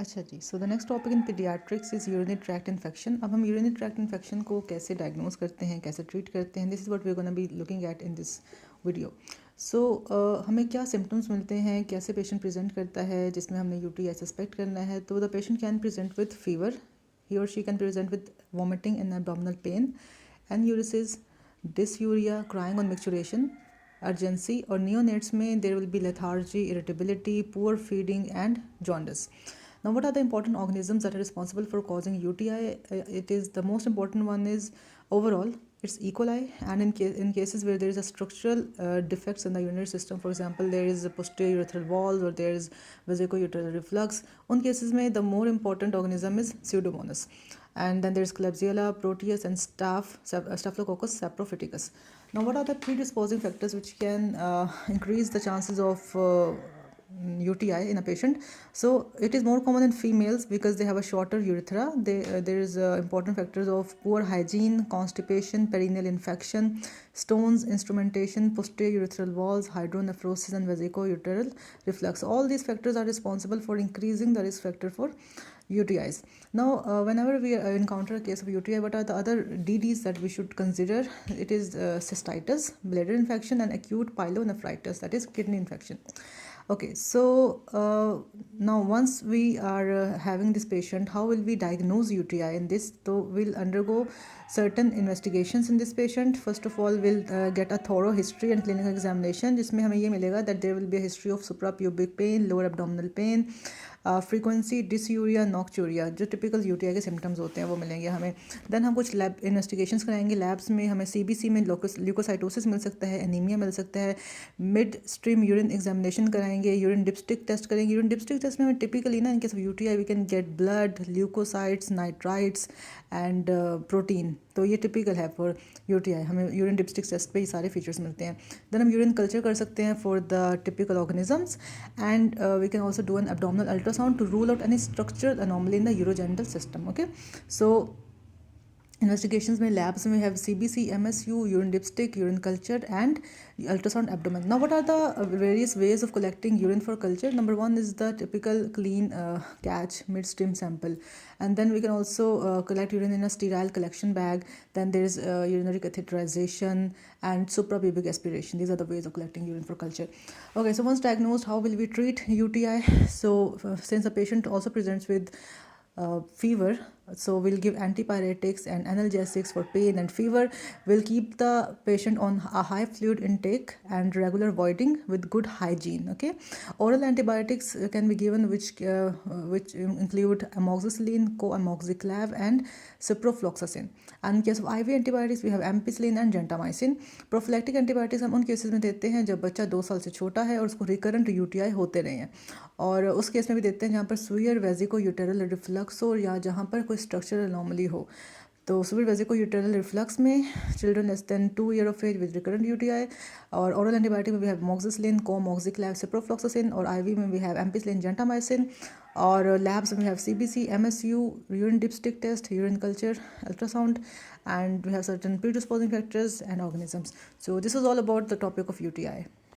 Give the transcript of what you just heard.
अच्छा जी, so the next topic in paediatrics is urinary tract infection. अब हम यूरिनरी ट्रैक्ट इन्फेक्शन को कैसे डायग्नोज करते हैं, कैसे ट्रीट करते हैं, this is what we are gonna be looking at in this video. So हमें क्या सिम्टम्स मिलते हैं, कैसे पेशेंट प्रेजेंट करता है जिसमें हमने यूटीआई सस्पेक्ट करना है। तो the patient can present with fever, he और she can present with vomiting and abdominal pain, enuresis, dysuria, crying on micturition, urgency, और neonates में there will be lethargy, irritability, poor feeding and jaundice. Now, what are the important organisms that are responsible for causing UTI? It is the most important one is overall it's E. coli, and in cases where there is a structural defects in the urinary system, for example, there is a posterior urethral wall or there is vesicoureteral reflux. On cases में the more important organism is Pseudomonas, and then there is Klebsiella, Proteus, and Staphylococcus saprophyticus. Now, what are the predisposing factors which can increase the chances of UTI in a patient? So it is more common in females because they have a shorter urethra. There is important factors of poor hygiene, constipation, perineal infection, stones, instrumentation, posterior urethral walls, hydronephrosis, and vesicoureteral reflux. All these factors are responsible for increasing the risk factor for UTIs. Now, whenever we encounter a case of UTI, what are the other DDs that we should consider? It is cystitis, bladder infection, and acute pyelonephritis, that is kidney infection. Okay, so now once we are having this patient, how will we diagnose UTI in this? So we'll undergo certain investigations in this patient. First of all, we'll get a thorough history and clinical examination, जिसमें हमें ये मिलेगा that there will be a history of suprapubic pain, lower abdominal pain, frequency, dysuria, nocturia, जो typical UTI के symptoms होते हैं वो मिलेंगे हमें। देन हम कुछ लैब इन्वेस्टिगेशंस कराएंगे। लैब्स में हमें सीबीसी में ल्यूकोसाइटोसिस मिल सकता है, एनीमिया मिल सकता है। मिड स्ट्रीम यूरिन एग्जामिनेशन कराएंगे, यूरिन डिप्स्टिक टेस्ट करेंगे। यूरिन डिप्स्टिक टेस्ट में हमें टिपिकली ना in case of UTI we can get blood, leucocytes, nitrites and protein. तो ये टिपिकल है फॉर यूटीआई, हमें यूरिन डिप्स्टिक टेस्ट पे ये सारे फीचर्स मिलते हैं। देन हम यूरिन कल्चर कर सकते हैं for the typical organisms, and we can also do an abdominal ultrasound to rule out any structural anomaly in the urogenital system. Okay, so investigations में labs में have CBC, MSU, urine dipstick, urine culture, and ultrasound abdomen. Now, what are the various ways of collecting urine for culture? Number one is the typical clean catch midstream sample, and then we can also collect urine in a sterile collection bag. Then there is urinary catheterization and suprapubic aspiration. These are the ways of collecting urine for culture. Okay, so once diagnosed, how will we treat UTI? So since the patient also presents with fever, so we'll give antipyretics and analgesics for pain and fever. We'll keep the patient on a high fluid intake and regular voiding with good hygiene. Okay, oral antibiotics can be given which include amoxicillin, co-amoxiclav, and ciprofloxacin. And in case of IV antibiotics, we have ampicillin and gentamicin. Prophylactic antibiotics हम उन cases में देते हैं जब बच्चा 2 साल से छोटा है और उसको रिकरेंट यूटीआई होते रहे हैं, और उस केस में भी देते हैं जहाँ पर सुयर वेजिकोयूटेरल रिफ्लक्स हो या जहाँ पर कोई स्ट्रक्चरल अनोमली हो। तो सुपर वेजिकोयूटेरल रिफ्लक्स में children less than 2 years of age with recurrent UTI, और oral antibiotic में we have amoxicillin, co-amoxiclav, ciprofloxacin, और IV में we have ampicillin, gentamicin, और labs में we have CBC, MSU, urine dipstick test, urine culture, ultrasound, and we have certain predisposing factors and organisms. So this is all about the topic of UTI.